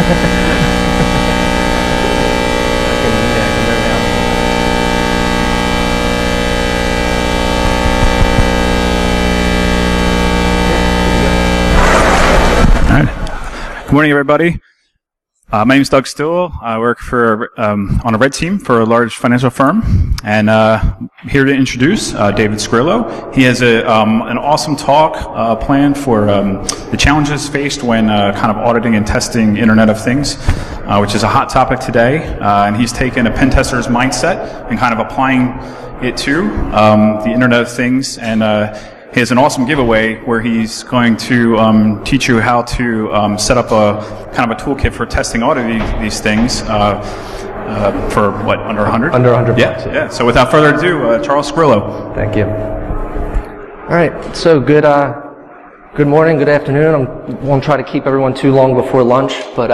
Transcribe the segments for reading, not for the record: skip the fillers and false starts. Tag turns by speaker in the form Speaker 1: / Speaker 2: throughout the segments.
Speaker 1: Good morning, everybody. My name is Doug Still. I work on a red team for a large financial firm, and here to introduce David Skrillo. He has an awesome talk planned for the challenges faced when kind of auditing and testing Internet of Things, which is a hot topic today. And he's taken a pen tester's mindset and kind of applying it to the Internet of Things, and he has an awesome giveaway where he's going to teach you how to set up a kind of a toolkit for testing auditing these things for what, under 100?
Speaker 2: Under 100
Speaker 1: yeah,
Speaker 2: bucks.
Speaker 1: Yeah. So without further ado, Charles Skrillo.
Speaker 2: Thank you. All right. So good morning, good afternoon. I won't try to keep everyone too long before lunch, but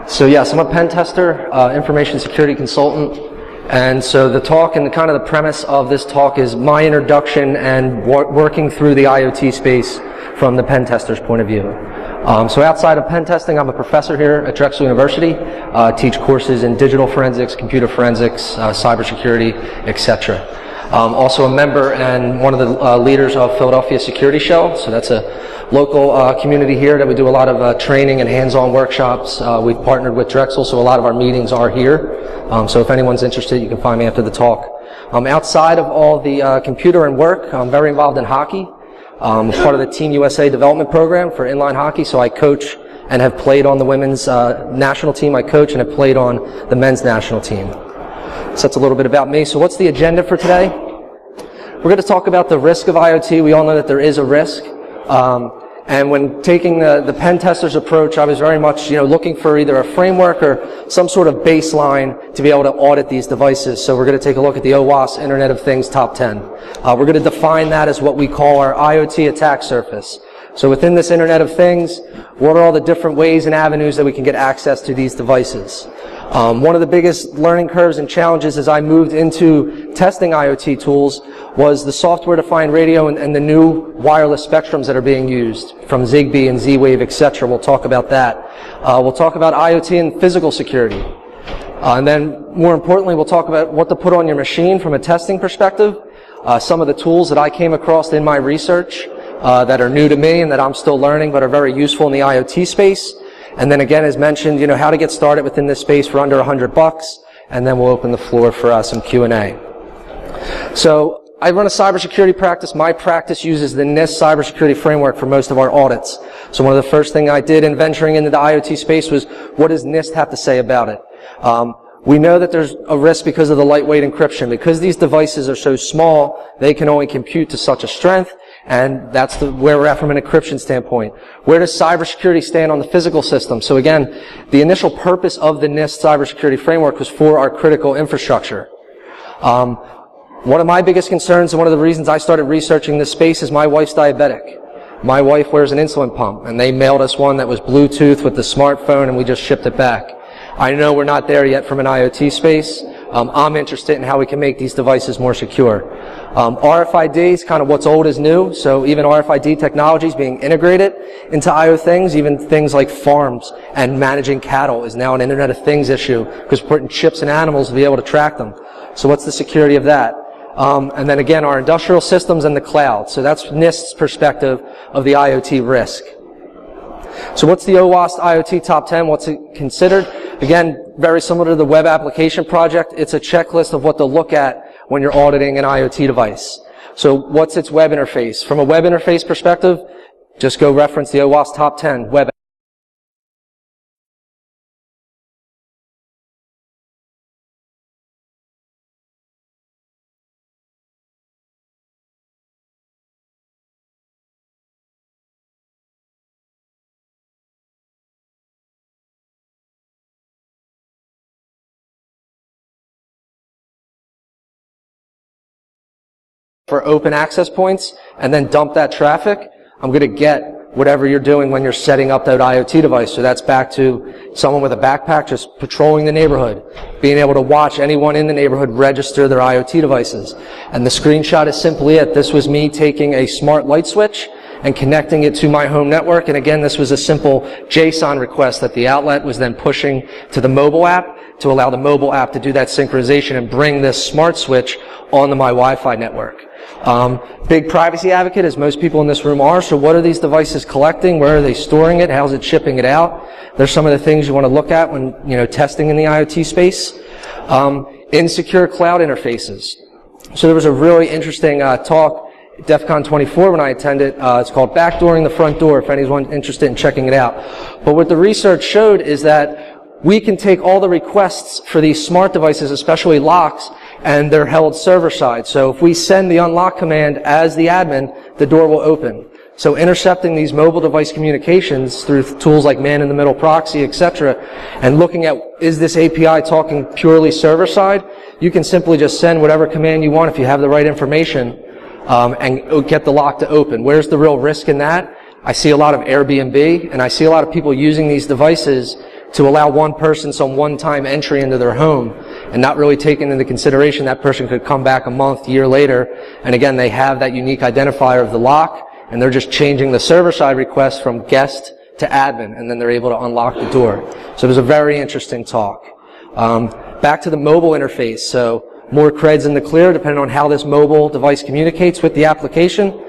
Speaker 2: so yes, I'm a pen tester, information security consultant. And so the talk and kind of the premise of this talk is my introduction and working through the IoT space from the pen tester's point of view. So outside of pen testing, I'm a professor here at Drexel University. Teach courses in digital forensics, computer forensics, cybersecurity, etc. Also a member and one of the leaders of Philadelphia Security Shell. So that's a local community here that we do a lot of training and hands-on workshops. We've partnered with Drexel, so a lot of our meetings are here. So if anyone's interested, you can find me after the talk. Outside of all the computer and work, I'm very involved in hockey. I'm part of the Team USA development program for inline hockey, so I coach and have played on the women's national team. I coach and have played on the men's national team. So that's a little bit about me. So what's the agenda for today? We're going to talk about the risk of IoT. We all know that there is a risk. And when taking the pen tester's approach, I was very much, looking for either a framework or some sort of baseline to be able to audit these devices. So we're going to take a look at the OWASP Internet of Things Top 10. We're going to define that as what we call our IoT attack surface. So within this Internet of Things, what are all the different ways and avenues that we can get access to these devices? One of the biggest learning curves and challenges as I moved into testing IoT tools was the software-defined radio and the new wireless spectrums that are being used from Zigbee and Z-Wave, etc. We'll talk about that. We'll talk about IoT and physical security. And then, more importantly, we'll talk about what to put on your machine from a testing perspective, some of the tools that I came across in my research that are new to me and that I'm still learning but are very useful in the IoT space. And then again, as mentioned, how to get started within this space for under 100 bucks, and then we'll open the floor for some Q&A. So I run a cybersecurity practice. My practice uses the NIST cybersecurity framework for most of our audits. So one of the first things I did in venturing into the IoT space was, what does NIST have to say about it? We know that there's a risk because of the lightweight encryption. Because these devices are so small, they can only compute to such a strength, and that's where we're at from an encryption standpoint. Where does cybersecurity stand on the physical system? So again, the initial purpose of the NIST cybersecurity framework was for our critical infrastructure. One of my biggest concerns and one of the reasons I started researching this space is my wife's diabetic. My wife wears an insulin pump, and they mailed us one that was Bluetooth with the smartphone, and we just shipped it back. I know we're not there yet from an IoT space. I'm interested in how we can make these devices more secure. RFID is kind of what's old is new, so even RFID technology is being integrated into IoT things. Even things like farms and managing cattle is now an Internet of Things issue because we're putting chips in animals to be able to track them. So what's the security of that? And then again, our industrial systems and the cloud. So that's NIST's perspective of the IoT risk. So what's the OWASP IoT Top 10? What's it considered? Again, very similar to the web application project. It's a checklist of what to look at when you're auditing an IoT device. So what's its web interface? From a web interface perspective, just go reference the OWASP Top 10 web. For open access points and then dump that traffic, I'm going to get whatever you're doing when you're setting up that IoT device. So that's back to someone with a backpack just patrolling the neighborhood, being able to watch anyone in the neighborhood register their IoT devices. And the screenshot is simply it. This was me taking a smart light switch and connecting it to my home network. And again, this was a simple JSON request that the outlet was then pushing to the mobile app to allow the mobile app to do that synchronization and bring this smart switch onto my Wi-Fi network. Big privacy advocate, as most people in this room are. So what are these devices collecting? Where are they storing it? How's it shipping it out? There's some of the things you want to look at when, testing in the IoT space. Insecure cloud interfaces. So there was a really interesting talk at DEF CON 24 when I attended. It's called Backdooring the Front Door, if anyone's interested in checking it out. But what the research showed is that we can take all the requests for these smart devices, especially locks, and they're held server side. So if we send the unlock command as the admin, the door will open. So intercepting these mobile device communications through tools like man-in-the-middle proxy, etc., and looking at, is this API talking purely server side? You can simply just send whatever command you want if you have the right information, and get the lock to open. Where's the real risk in that? I see a lot of Airbnb, and I see a lot of people using these devices to allow one person some one-time entry into their home and not really taking into consideration that person could come back a month, year later, and again, they have that unique identifier of the lock, and they're just changing the server-side request from guest to admin, and then they're able to unlock the door. So it was a very interesting talk. Back to the mobile interface. So more creds in the clear, depending on how this mobile device communicates with the application.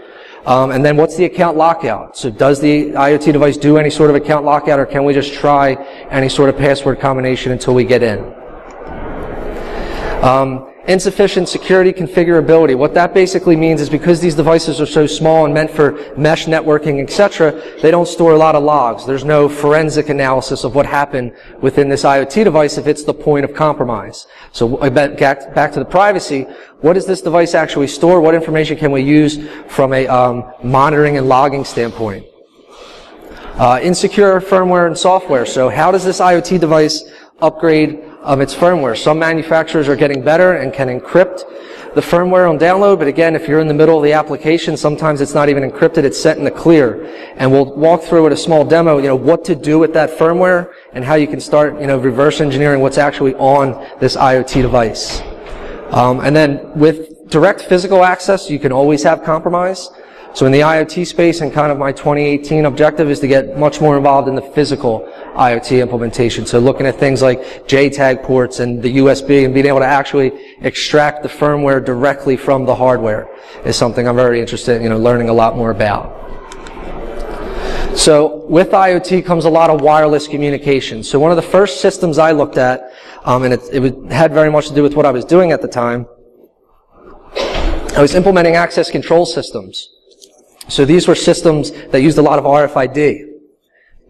Speaker 2: And then what's the account lockout? So does the IoT device do any sort of account lockout, or can we just try any sort of password combination until we get in? Insufficient security configurability. What that basically means is because these devices are so small and meant for mesh networking, etc., they don't store a lot of logs. There's no forensic analysis of what happened within this IoT device if it's the point of compromise. So back to the privacy, what does this device actually store? What information can we use from a monitoring and logging standpoint? Insecure firmware and software. So how does this IoT device upgrade its firmware? Some manufacturers are getting better and can encrypt the firmware on download, but again, if you're in the middle of the application, sometimes it's not even encrypted, it's set in the clear. And we'll walk through with a small demo, what to do with that firmware and how you can start, reverse engineering what's actually on this IoT device. And then with direct physical access, you can always have compromise. So in the IoT space, and kind of my 2018 objective is to get much more involved in the physical IoT implementation. So looking at things like JTAG ports and the USB and being able to actually extract the firmware directly from the hardware is something I'm very interested in, learning a lot more about. So with IoT comes a lot of wireless communication. So one of the first systems I looked at, and it had very much to do with what I was doing at the time, I was implementing access control systems. So these were systems that used a lot of RFID.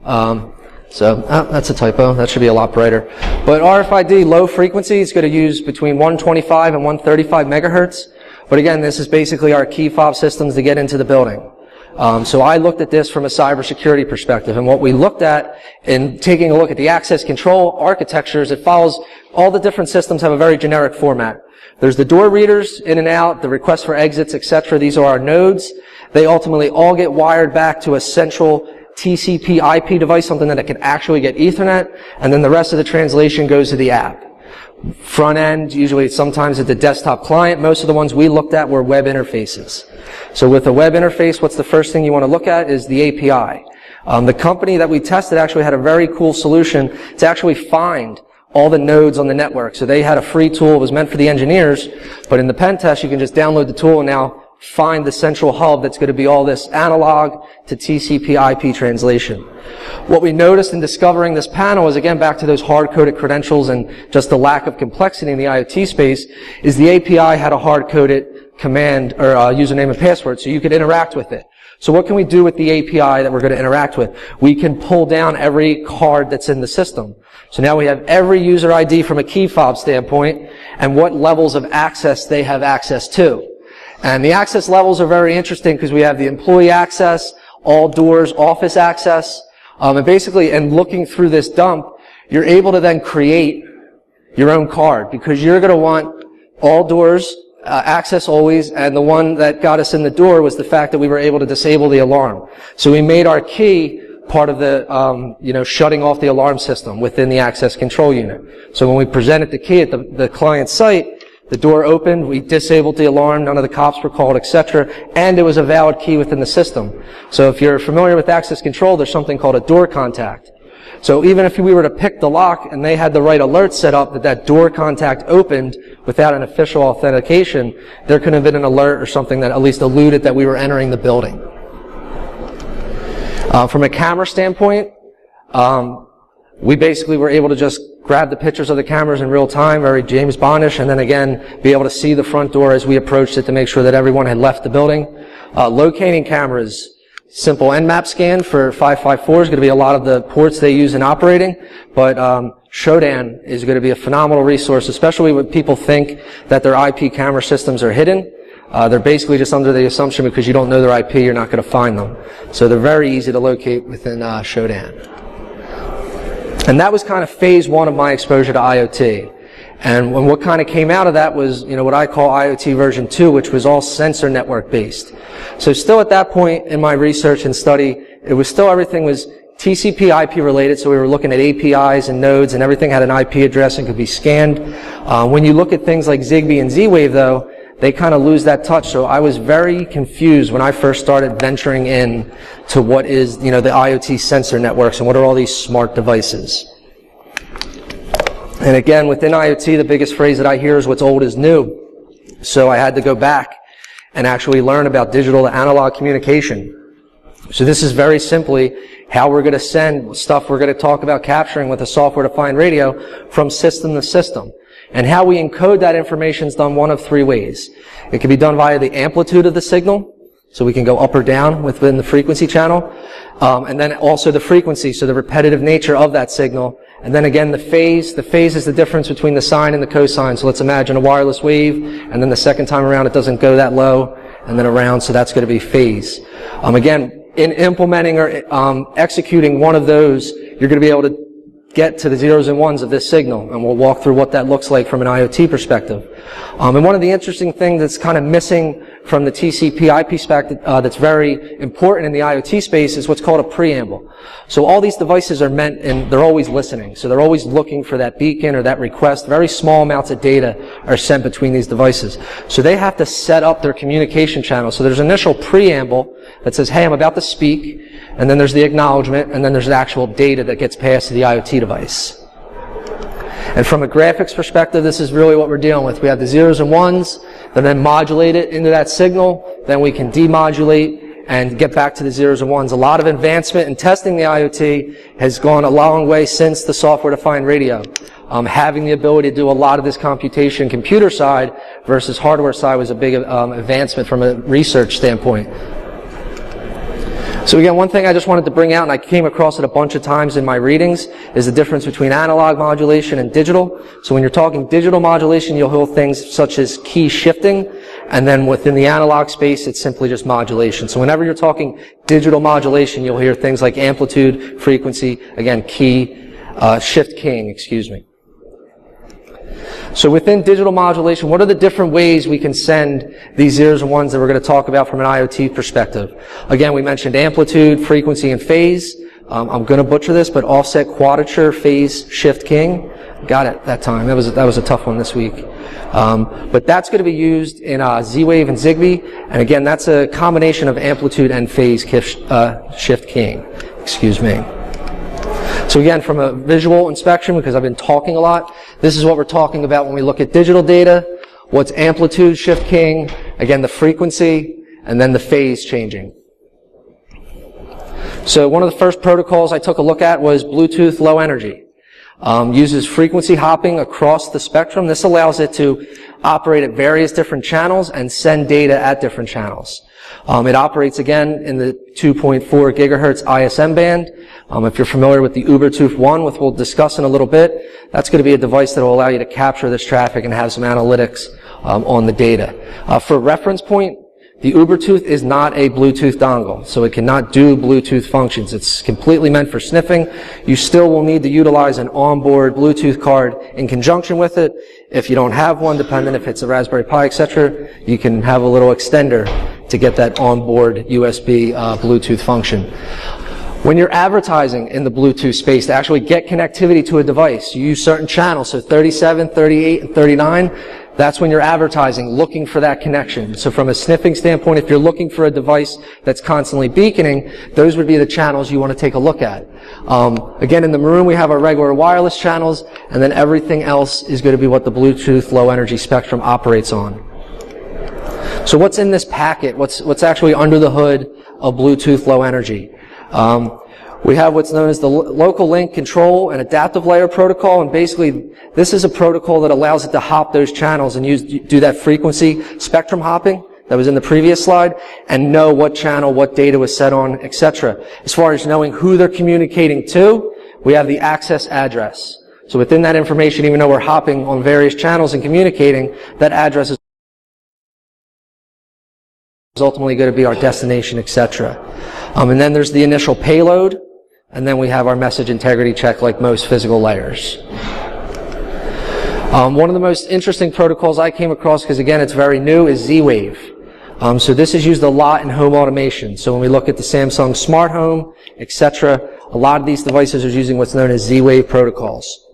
Speaker 2: That's a typo. That should be a lot brighter. But RFID, low frequency, is going to use between 125 and 135 megahertz. But again, this is basically our key fob systems to get into the building. So I looked at this from a cybersecurity perspective. And what we looked at in taking a look at the access control architectures, it follows all the different systems have a very generic format. There's the door readers in and out, the requests for exits, etc. These are our nodes. They ultimately all get wired back to a central TCP IP device, something that it can actually get Ethernet, and then the rest of the translation goes to the app. Front end, usually sometimes at the desktop client. Most of the ones we looked at were web interfaces. So with a web interface, what's the first thing you want to look at is the API. The company that we tested actually had a very cool solution to actually find all the nodes on the network. So they had a free tool. It was meant for the engineers, but in the pen test, you can just download the tool and now find the central hub that's going to be all this analog to TCP IP translation. What we noticed in discovering this panel is, again, back to those hard-coded credentials and just the lack of complexity in the IoT space, is the API had a hard-coded command or username and password, so you could interact with it. So what can we do with the API that we're going to interact with? We can pull down every card that's in the system. So now we have every user ID from a key fob standpoint and what levels of access they have access to. And the access levels are very interesting because we have the employee access, all doors, office access, and basically, and looking through this dump, you're able to then create your own card because you're going to want all doors, access always, and the one that got us in the door was the fact that we were able to disable the alarm. So we made our key part of the, shutting off the alarm system within the access control unit. So when we presented the key at the client site, The door opened, we disabled the alarm, none of the cops were called, etc., and it was a valid key within the system. So if you're familiar with access control, there's something called a door contact. So even if we were to pick the lock and they had the right alert set up that that door contact opened without an official authentication, there could have been an alert or something that at least alluded that we were entering the building. From a camera standpoint, we basically were able to just grab the pictures of the cameras in real time, very James Bondish, and then again be able to see the front door as we approached it to make sure that everyone had left the building. Locating cameras, simple Nmap scan for 554 is going to be a lot of the ports they use in operating, but Shodan is going to be a phenomenal resource, especially when people think that their IP camera systems are hidden. They're basically just under the assumption because you don't know their IP, you're not going to find them. So they're very easy to locate within Shodan. And that was kind of phase one of my exposure to IoT. And what kind of came out of that was, what I call IoT version 2, which was all sensor network based. So still at that point in my research and study, it was still everything was TCP IP related, so we were looking at APIs and nodes and everything had an IP address and could be scanned. When you look at things like Zigbee and Z-Wave though, they kind of lose that touch. So I was very confused when I first started venturing in to what is, the IoT sensor networks and what are all these smart devices. And again, within IoT, the biggest phrase that I hear is what's old is new. So I had to go back and actually learn about digital to analog communication. So this is very simply how we're going to send stuff we're going to talk about capturing with a software-defined radio from system to system. And how we encode that information is done one of three ways. It can be done via the amplitude of the signal, so we can go up or down within the frequency channel, and then also the frequency, so the repetitive nature of that signal. And then again, the phase. The phase is the difference between the sine and the cosine. So let's imagine a wireless wave, and then the second time around it doesn't go that low, and then around, so that's going to be phase. Again, in implementing or executing one of those, you're going to be able to get to the zeros and ones of this signal, and we'll walk through what that looks like from an IoT perspective. And one of the interesting things that's kind of missing from the TCP IP perspective that's very important in the IoT space is what's called a preamble. So all these devices are meant, and they're always listening, so they're always looking for that beacon or that request. Very small amounts of data are sent between these devices. So they have to set up their communication channel. So there's an initial preamble that says, hey, I'm about to speak, and then there's the acknowledgement, and then there's the actual data that gets passed to the IoT device. And from a graphics perspective, this is really what we're dealing with. We have the zeros and ones, and then modulate it into that signal, then we can demodulate and get back to the zeros and ones. A lot of advancement in testing the IoT has gone a long way since the software-defined radio. Having the ability to do a lot of this computation computer side versus hardware side was a big advancement from a research standpoint. So again, one thing I just wanted to bring out, and I came across it a bunch of times in my readings, is the difference between analog modulation and digital. So when you're talking digital modulation, you'll hear things such as key shifting, and then within the analog space, it's simply just modulation. So whenever you're talking digital modulation, you'll hear things like amplitude, frequency, again, key, shift keying, excuse me. So within digital modulation, what are the different ways we can send these zeros and ones that we're going to talk about from an IoT perspective? Again, we mentioned amplitude, frequency, and phase. I'm going to butcher this, but offset, quadrature, phase, shift, keying. Got it that time. That was a tough one this week. But that's going to be used in Z-Wave and Zigbee. And again, that's a combination of amplitude and phase shift keying. Excuse me. So again, from a visual inspection, because I've been talking a lot, this is what we're talking about when we look at digital data. What's amplitude shift keying, again the frequency, and then the phase changing. So one of the first protocols I took a look at was Bluetooth Low Energy. Uses frequency hopping across the spectrum. This allows it to operate at various different channels and send data at different channels. It operates again in the 2.4 gigahertz ISM band. If you're familiar with the Ubertooth 1, which we'll discuss in a little bit, that's going to be a device that will allow you to capture this traffic and have some analytics on the data. For reference point, the Ubertooth is not a Bluetooth dongle, so it cannot do Bluetooth functions. It's completely meant for sniffing. You still will need to utilize an onboard Bluetooth card in conjunction with it. If you don't have one, depending if it's a Raspberry Pi, etc., you can have a little extender to get that onboard USB Bluetooth function. When you're advertising in the Bluetooth space to actually get connectivity to a device, you use certain channels, so 37, 38, and 39. That's when you're advertising, looking for that connection. So from a sniffing standpoint, if you're looking for a device that's constantly beaconing, those would be the channels you want to take a look at. Again, in the maroon, we have our regular wireless channels, and then everything else is going to be what the Bluetooth low energy spectrum operates on. So what's in this packet? What's actually under the hood of Bluetooth low energy? We have what's known as the local link control and adaptive layer protocol, and basically this is a protocol that allows it to hop those channels and do that frequency spectrum hopping that was in the previous slide, and know what channel, what data was set on, etc. As far as knowing who they're communicating to, we have the access address. So within that information, even though we're hopping on various channels and communicating, that address is ultimately going to be our destination, etc. And then there's the initial payload, and then we have our message integrity check like most physical layers. One of the most interesting protocols I came across, because again it's very new, is Z-Wave. So this is used a lot in home automation. So when we look at the Samsung Smart Home, etc., a lot of these devices are using what's known as Z-Wave protocols.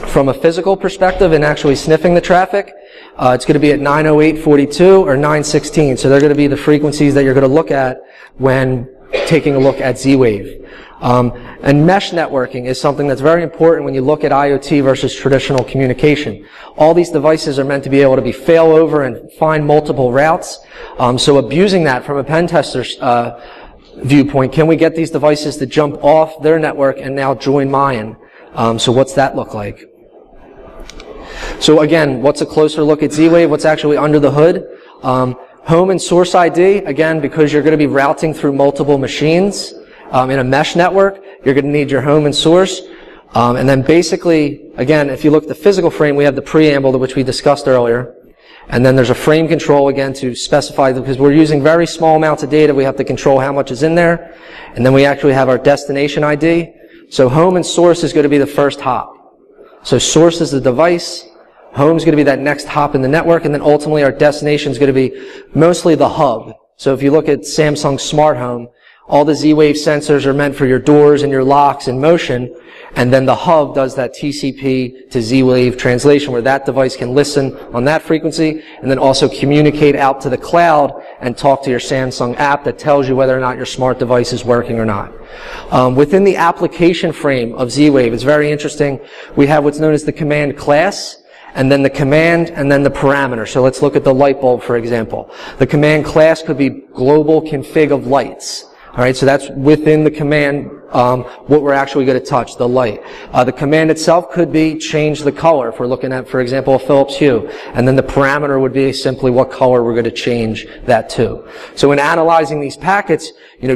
Speaker 2: From a physical perspective and actually sniffing the traffic, it's going to be at 908.42 or 916. So they're going to be the frequencies that you're going to look at when taking a look at Z-Wave. And mesh networking is something that's very important when you look at IoT versus traditional communication. All these devices are meant to be able to be failover and find multiple routes. So abusing that from a pen tester's viewpoint, can we get these devices to jump off their network and now join mine? So what's that look like? So again, what's a closer look at Z-Wave? What's actually under the hood? Home and source ID, again, because you're going to be routing through multiple machines in a mesh network, you're going to need your home and source. And then basically, again, if you look at the physical frame, we have the preamble, which we discussed earlier. And then there's a frame control, again, to specify, because we're using very small amounts of data, we have to control how much is in there. And then we actually have our destination ID. So home and source is going to be the first hop. So source is the device. Home is going to be that next hop in the network, and then ultimately our destination is going to be mostly the hub. So if you look at Samsung Smart Home, all the Z-Wave sensors are meant for your doors and your locks in motion, and then the hub does that TCP to Z-Wave translation where that device can listen on that frequency and then also communicate out to the cloud and talk to your Samsung app that tells you whether or not your smart device is working or not. Within the application frame of Z-Wave, it's very interesting. We have what's known as the command class, and then the command, and then the parameter. So let's look at the light bulb, for example. The command class could be global config of lights. All right, so that's within the command, what we're actually going to touch, the light. The command itself could be change the color, if we're looking at, for example, a Philips Hue. And then the parameter would be simply what color we're going to change that to. So when analyzing these packets,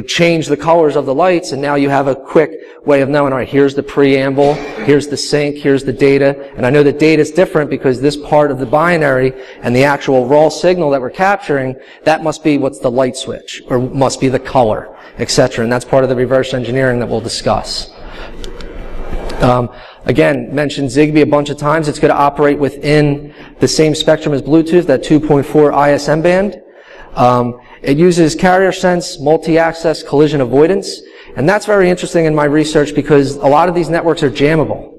Speaker 2: change the colors of the lights, and now you have a quick way of knowing, all right, here's the preamble, here's the sync, here's the data. And I know that data is different because this part of the binary and the actual raw signal that we're capturing, that must be what's the light switch, or must be the color, etc. And that's part of the reverse engineering that we'll discuss. Again, mentioned Zigbee a bunch of times. It's going to operate within the same spectrum as Bluetooth, that 2.4 ISM band. It uses carrier sense, multi-access collision avoidance. And that's very interesting in my research because a lot of these networks are jammable.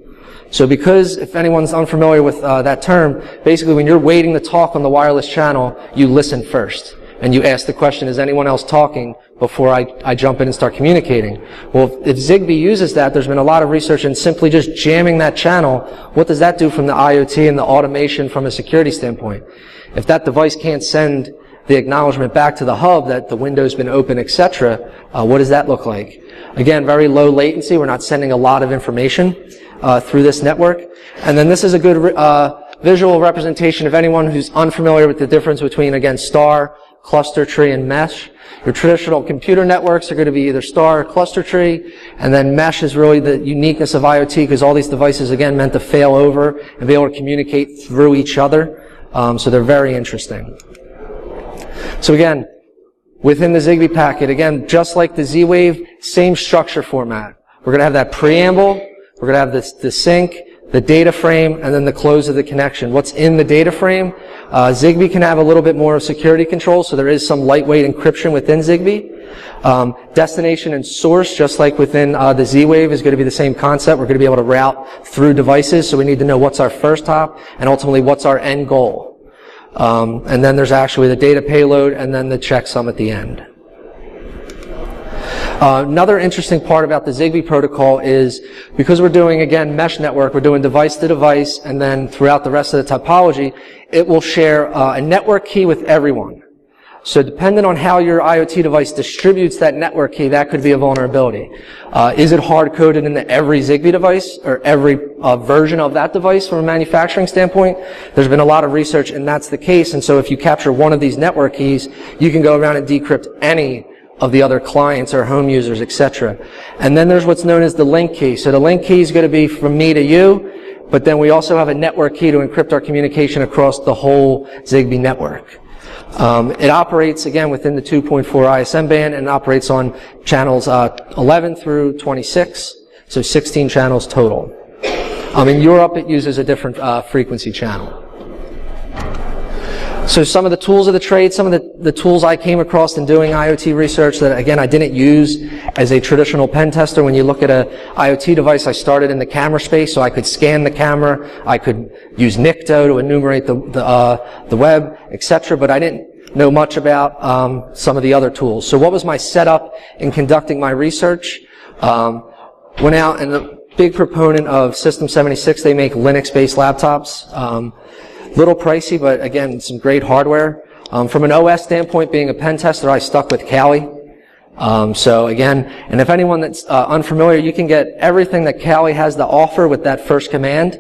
Speaker 2: So because, if anyone's unfamiliar with that term, basically when you're waiting to talk on the wireless channel, you listen first. And you ask the question, is anyone else talking before I jump in and start communicating? Well, if Zigbee uses that, there's been a lot of research in simply just jamming that channel. What does that do from the IoT and the automation from a security standpoint? If that device can't send the acknowledgement back to the hub that the window's been open, etc., what does that look like? Again, very low latency. We're not sending a lot of information through this network. And then this is a good visual representation of anyone who's unfamiliar with the difference between, again, star, cluster tree, and mesh. Your traditional computer networks are going to be either star or cluster tree, and then mesh is really the uniqueness of IoT because all these devices, again, meant to fail over and be able to communicate through each other. So they're very interesting. So again, within the Zigbee packet, again, just like the Z-Wave, same structure format. We're going to have that preamble, we're going to have the sync, the data frame, and then the close of the connection. What's in the data frame? Zigbee can have a little bit more security control, so there is some lightweight encryption within Zigbee. Destination and source, just like within the Z-Wave, is going to be the same concept. We're going to be able to route through devices, so we need to know what's our first hop, and ultimately what's our end goal. And then there's actually the data payload, and then the checksum at the end. Another interesting part about the Zigbee protocol is because we're doing, again, mesh network, we're doing device to device, and then throughout the rest of the topology, it will share a network key with everyone. So depending on how your IoT device distributes that network key, that could be a vulnerability. Is it hard-coded into every Zigbee device or every version of that device from a manufacturing standpoint? There's been a lot of research, and that's the case. And so if you capture one of these network keys, you can go around and decrypt any of the other clients or home users, etc. And then there's what's known as the link key. So the link key is going to be from me to you, but then we also have a network key to encrypt our communication across the whole Zigbee network. It operates, again, within the 2.4 ISM band, and it operates on channels 11 through 26, so 16 channels total. In Europe, it uses a different frequency channel. So some of the tools of the trade, some of the tools I came across in doing IoT research that, again, I didn't use as a traditional pen tester. When you look at an IoT device, I started in the camera space, so I could scan the camera, I could use Nikto to enumerate the web, etc., but I didn't know much about some of the other tools. So what was my setup in conducting my research? Went out, and a big proponent of System 76, they make Linux-based laptops. Little pricey, but again, some great hardware. From an OS standpoint, being a pen tester, I stuck with Kali. So again, and if anyone that's unfamiliar, you can get everything that Kali has to offer with that first command.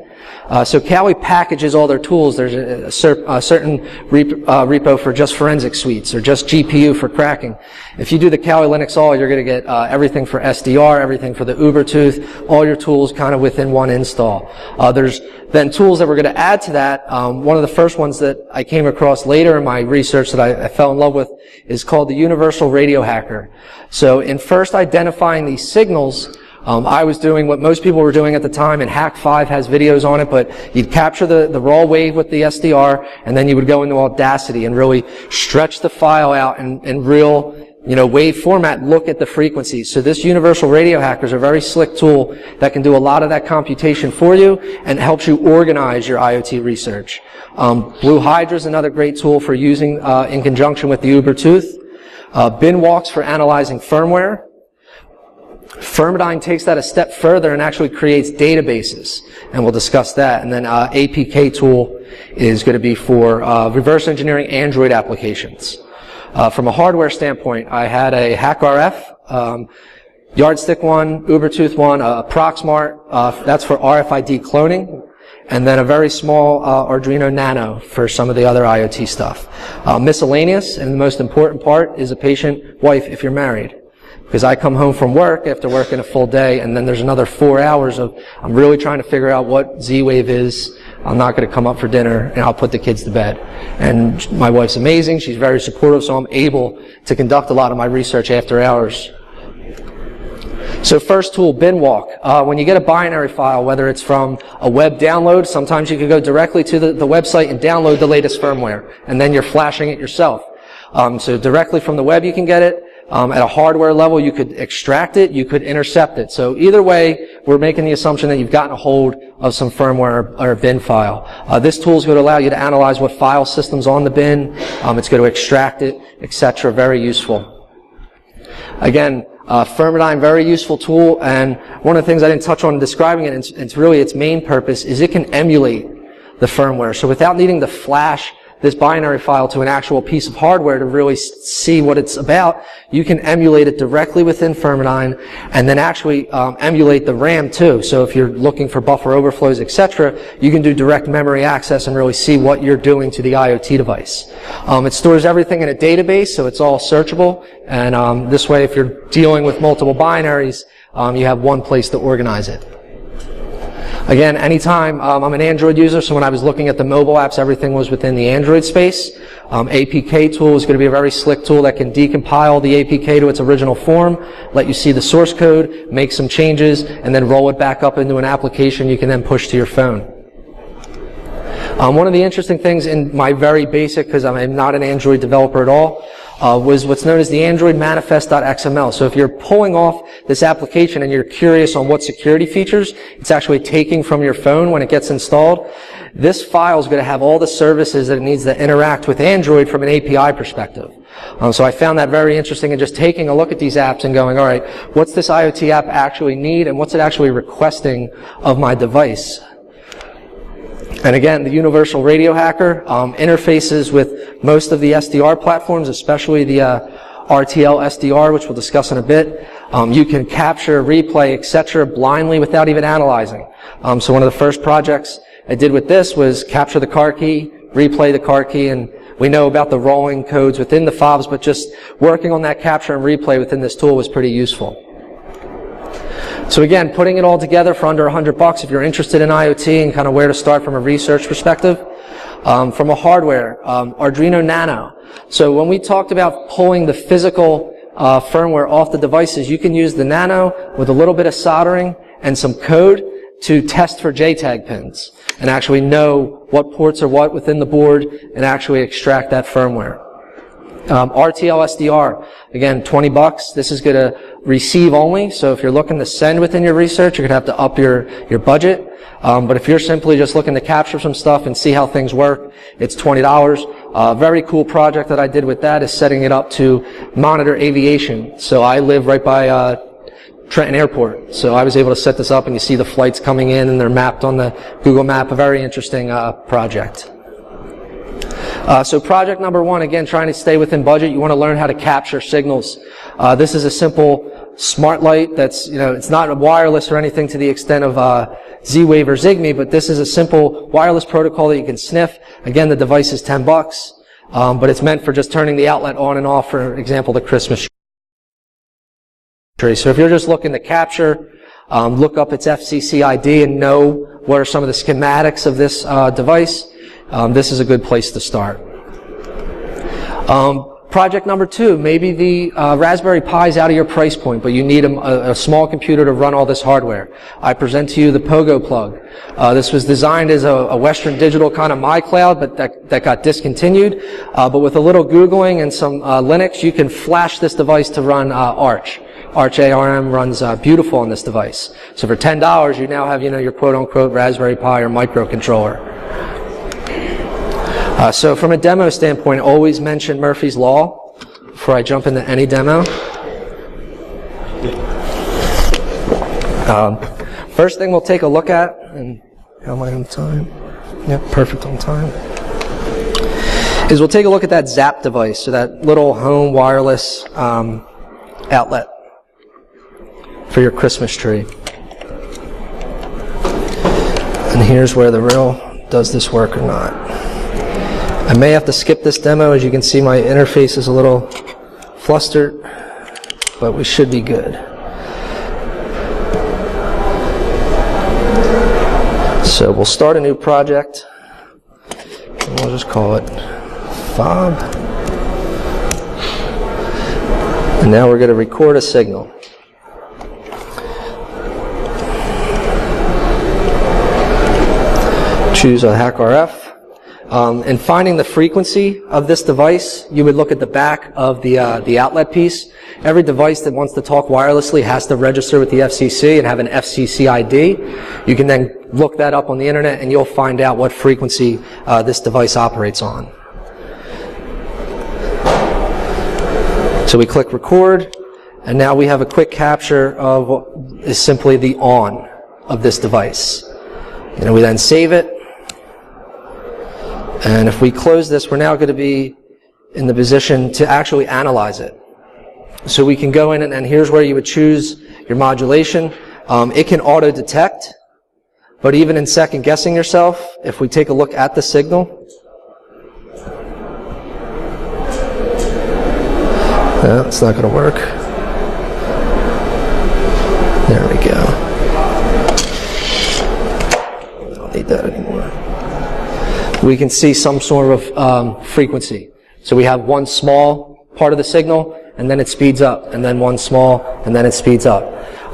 Speaker 2: So Kali packages all their tools. There's a certain repo for just forensic suites or just GPU for cracking. If you do the Kali Linux all, you're going to get everything for SDR, everything for the Ubertooth, all your tools kind of within one install. There's then tools that we're going to add to that. One of the first ones that I came across later in my research that I fell in love with is called the Universal Radio Hacker. So in first identifying these signals, I was doing what most people were doing at the time, and Hack5 has videos on it, but you'd capture the raw wave with the SDR, and then you would go into Audacity and really stretch the file out in real, wave format, look at the frequencies. So this Universal Radio Hacker is a very slick tool that can do a lot of that computation for you and helps you organize your IoT research. Blue Hydra is another great tool for using in conjunction with the Ubertooth. Binwalks for analyzing firmware. Firmidine takes that a step further and actually creates databases, and we'll discuss that. And then APK tool is going to be for reverse engineering Android applications. From a hardware standpoint, I had a HackRF, Yardstick one, Ubertooth one, Proxmart, that's for RFID cloning, and then a very small Arduino Nano for some of the other IoT stuff. Miscellaneous, and the most important part, is a patient wife if you're married. Because I come home from work after working a full day, and then there's another 4 hours of, I'm really trying to figure out what Z-Wave is. I'm not going to come up for dinner, and I'll put the kids to bed. And my wife's amazing. She's very supportive, so I'm able to conduct a lot of my research after hours. So first tool, Binwalk. When you get a binary file, whether it's from a web download, sometimes you can go directly to the website and download the latest firmware, and then you're flashing it yourself. So directly from the web you can get it. At a hardware level, you could extract it, you could intercept it. So either way, we're making the assumption that you've gotten a hold of some firmware or a bin file. This tool is going to allow you to analyze what file system's on the bin. It's going to extract it, etc. Very useful. Again, Firmidine, very useful tool, and one of the things I didn't touch on in describing it, and it's really its main purpose, is it can emulate the firmware. So without needing to flash this binary file to an actual piece of hardware to really see what it's about, you can emulate it directly within Firmidine, and then actually emulate the RAM too. So if you're looking for buffer overflows, etc., you can do direct memory access and really see what you're doing to the IoT device. It stores everything in a database, so it's all searchable, and this way, if you're dealing with multiple binaries, you have one place to organize it. Again, anytime, I'm an Android user, so when I was looking at the mobile apps, everything was within the Android space. APK tool is going to be a very slick tool that can decompile the APK to its original form, let you see the source code, make some changes, and then roll it back up into an application you can then push to your phone. One of the interesting things in my very basic, because I'm not an Android developer at all, was what's known as the Android manifest.xml. So if you're pulling off this application and you're curious on what security features it's actually taking from your phone when it gets installed, this file is going to have all the services that it needs to interact with Android from an API perspective. So I found that very interesting, and just taking a look at these apps and going, all right, what's this IoT app actually need, and what's it actually requesting of my device? And again, the Universal Radio Hacker interfaces with most of the SDR platforms, especially the RTL SDR, which we'll discuss in a bit. You can capture, replay, etc. blindly without even analyzing. So one of the first projects I did with this was capture the car key, replay the car key, and we know about the rolling codes within the fobs, but just working on that capture and replay within this tool was pretty useful. So again, putting it all together for under $100 if you're interested in IoT and kind of where to start from a research perspective. From a hardware, Arduino Nano. So when we talked about pulling the physical firmware off the devices, you can use the Nano with a little bit of soldering and some code to test for JTAG pins and actually know what ports are what within the board and actually extract that firmware. RTL SDR, again, $20. This is going to receive only, so if you're looking to send within your research, you're going to have to up your budget. But if you're simply just looking to capture some stuff and see how things work, it's $20. Very cool project that I did with that is setting it up to monitor aviation. So I live right by Trenton Airport, so I was able to set this up, and you see the flights coming in, and they're mapped on the Google map. A very interesting project. So project number one, again, trying to stay within budget. You want to learn how to capture signals. This is a simple smart light that's, it's not wireless or anything to the extent of Z-Wave or Zigbee, but this is a simple wireless protocol that you can sniff. Again, the device is $10, but it's meant for just turning the outlet on and off, for example, the Christmas tree. So if you're just looking to capture, look up its FCC ID and know what are some of the schematics of this device, this is a good place to start. Project number two, maybe the Raspberry Pi is out of your price point, but you need a small computer to run all this hardware. I present to you the Pogo plug. This was designed as a Western Digital kind of MyCloud, but that got discontinued. But with a little Googling and some Linux, you can flash this device to run Arch. Arch ARM runs beautiful on this device. So for $10, you now have, your quote-unquote Raspberry Pi or microcontroller. So from a demo standpoint, always mention Murphy's Law before I jump into any demo. First thing we'll take a look at, and how am I on time? Yep, perfect on time. Is we'll take a look at that Zap device, so that little home wireless outlet for your Christmas tree. And here's where the real, does this work or not? I may have to skip this demo. As you can see, my interface is a little flustered, but we should be good. So we'll start a new project, and we'll just call it Fob. And now we're going to record a signal. Choose a hack RF. And finding the frequency of this device, you would look at the back of the outlet piece. Every device that wants to talk wirelessly has to register with the FCC and have an FCC ID. You can then look that up on the internet, and you'll find out what frequency this device operates on. So we click record, and now we have a quick capture of what is simply the on of this device. We then save it. And if we close this, we're now going to be in the position to actually analyze it. So we can go in, and here's where you would choose your modulation. It can auto-detect, but even in second guessing yourself, if we take a look at the signal, it's not going to work. There we go. I don't need that anymore. We can see some sort of frequency. So we have one small part of the signal, and then it speeds up, and then one small, and then it speeds up.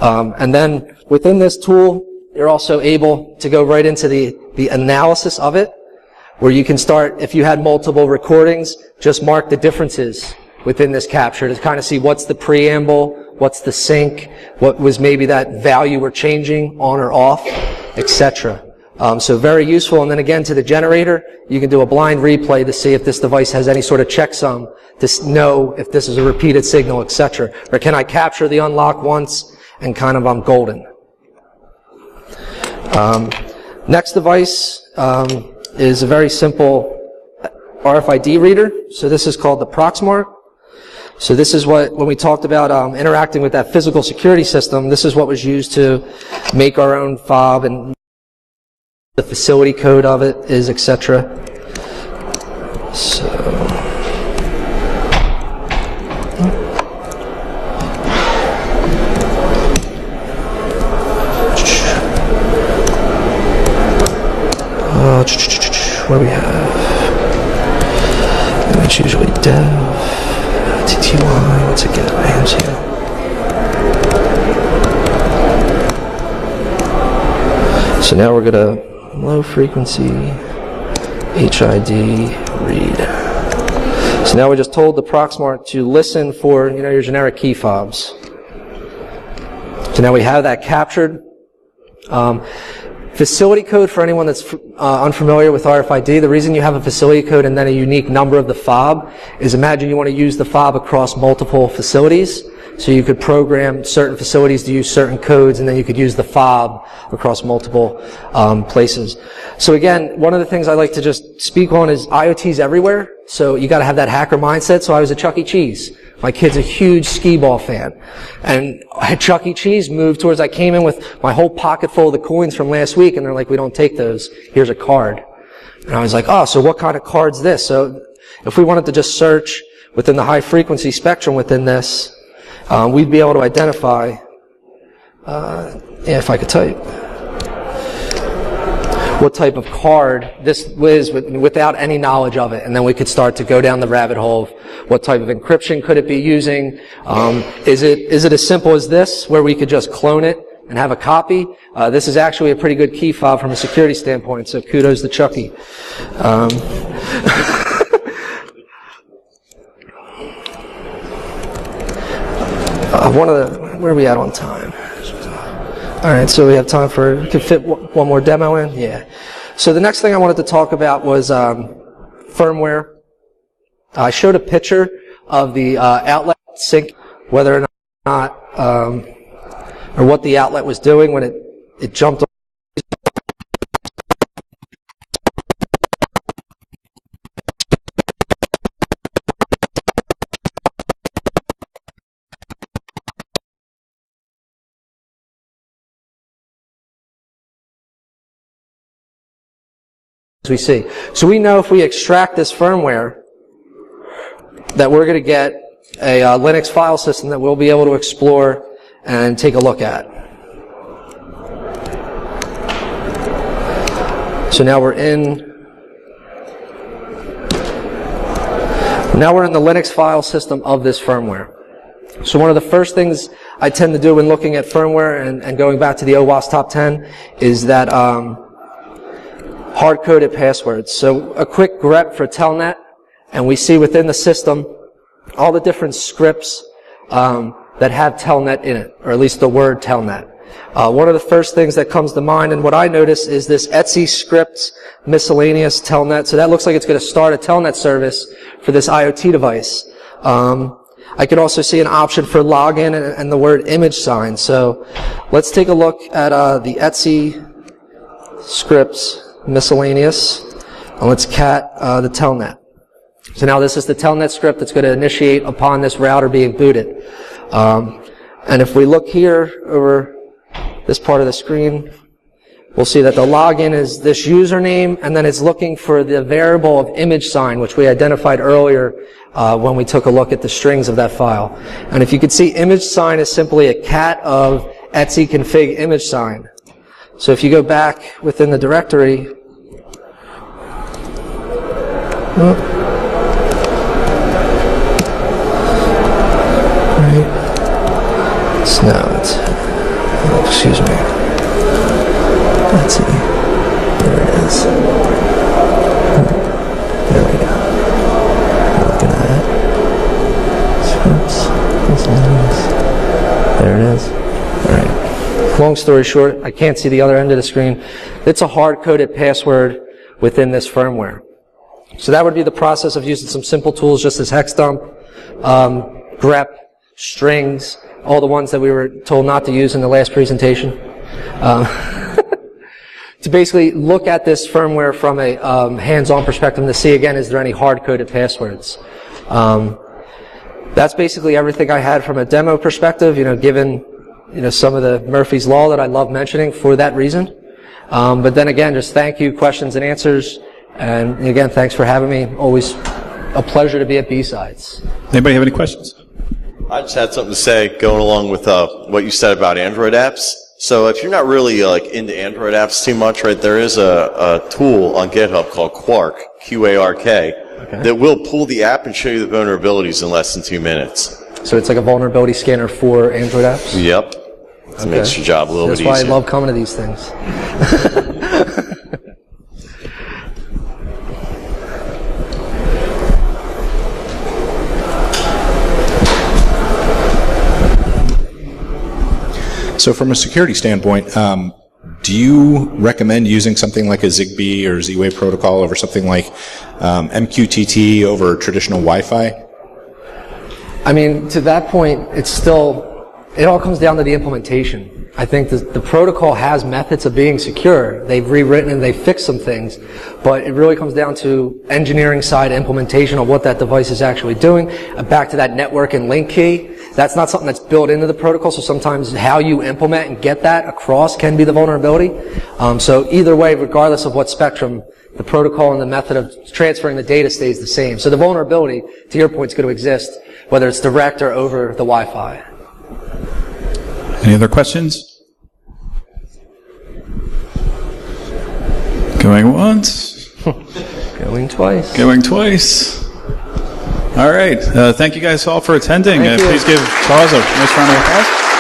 Speaker 2: And then within this tool, you're also able to go right into the analysis of it, where you can start, if you had multiple recordings, just mark the differences within this capture to kind of see what's the preamble, what's the sync, what was maybe that value we're changing on or off, etc. So very useful. And then again, to the generator, you can do a blind replay to see if this device has any sort of checksum to know if this is a repeated signal, etc. Or can I capture the unlock once and kind of I'm golden. Next device is a very simple RFID reader. So this is called the Proxmark. So this is what, when we talked about interacting with that physical security system, this is what was used to make our own fob, and the facility code of it is, etc. So what do we have? And it's usually dev, TTY, what's it get? AMCL. So now we're going to low frequency HID read. So now we just told the Proxmark to listen for, your generic key fobs. So now we have that captured. Facility code, for anyone that's unfamiliar with RFID, the reason you have a facility code and then a unique number of the fob is, imagine you want to use the fob across multiple facilities. So you could program certain facilities to use certain codes, and then you could use the fob across multiple places. So again, one of the things I like to just speak on is IoT's everywhere. So you got to have that hacker mindset. So I was at Chuck E. Cheese. My kid's a huge skee ball fan. And at Chuck E. Cheese moved towards, I came in with my whole pocket full of the coins from last week, and they're like, we don't take those. Here's a card. And I was like, oh, so what kind of card's this? So if we wanted to just search within the high frequency spectrum within this, we'd be able to identify, if I could type, what type of card this is without any knowledge of it. And then we could start to go down the rabbit hole of what type of encryption could it be using. Is it as simple as this, where we could just clone it and have a copy? This is actually a pretty good key fob from a security standpoint, so kudos to Chucky. Where are we at on time? All right, so we have time for, could fit one more demo in? Yeah. So the next thing I wanted to talk about was firmware. I showed a picture of the outlet sync, whether or not, or what the outlet was doing when it jumped. We see. So we know if we extract this firmware that we're going to get a Linux file system that we'll be able to explore and take a look at. So now we're in the Linux file system of this firmware. So one of the first things I tend to do when looking at firmware and going back to the OWASP top 10 is that hard-coded passwords. So a quick grep for telnet, and we see within the system all the different scripts that have telnet in it, or at least the word telnet. One of the first things that comes to mind, and what I notice, is this Etsy scripts miscellaneous telnet. So that looks like it's going to start a telnet service for this IoT device. I could also see an option for login and the word image sign. So let's take a look at the Etsy scripts miscellaneous, and let's cat the telnet. So now this is the telnet script that's going to initiate upon this router being booted. And if we look here over this part of the screen, we'll see that the login is this username, and then it's looking for the variable of image sign, which we identified earlier when we took a look at the strings of that file. And if you can see, image sign is simply a cat of Etsy config image sign. So if you go back within the directory, No, it's, oh, excuse me. Let's see. There it is. There we go. Looking at it. Oops. There it is. All right. Long story short, I can't see the other end of the screen. It's a hard-coded password within this firmware. So that would be the process of using some simple tools just as hex dump, grep, strings, all the ones that we were told not to use in the last presentation. To basically look at this firmware from a hands-on perspective and to see again, is there any hard-coded passwords? That's basically everything I had from a demo perspective, given some of the Murphy's Law that I love mentioning for that reason. But then again, just thank you, questions and answers. And again, thanks for having me. Always a pleasure to be at BSides.
Speaker 1: Anybody have any questions?
Speaker 3: I just had something to say going along with what you said about Android apps. So if you're not really into Android apps too much, right, there is a tool on GitHub called Quark, Q-A-R-K, that will pull the app and show you the vulnerabilities in less than 2 minutes. So
Speaker 2: it's like a vulnerability scanner for Android apps?
Speaker 3: Yep. It makes your job a little bit easier.
Speaker 2: That's why I love coming to these things.
Speaker 4: So from a security standpoint, do you recommend using something like a Zigbee or Z-Wave protocol over something like MQTT over traditional Wi-Fi?
Speaker 2: I mean, to that point, it all comes down to the implementation. I think the protocol has methods of being secure. They've rewritten and they've fixed some things, but it really comes down to engineering side implementation of what that device is actually doing. Back to that network and link key. That's not something that's built into the protocol, so sometimes how you implement and get that across can be the vulnerability. So either way, regardless of what spectrum, the protocol and the method of transferring the data stays the same. So the vulnerability, to your point, is going to exist, whether it's direct or over the Wi-Fi.
Speaker 1: Any other questions? Going once.
Speaker 2: Going twice.
Speaker 1: Going twice. All right. Thank you guys all for attending. Please give Charles a nice round of applause.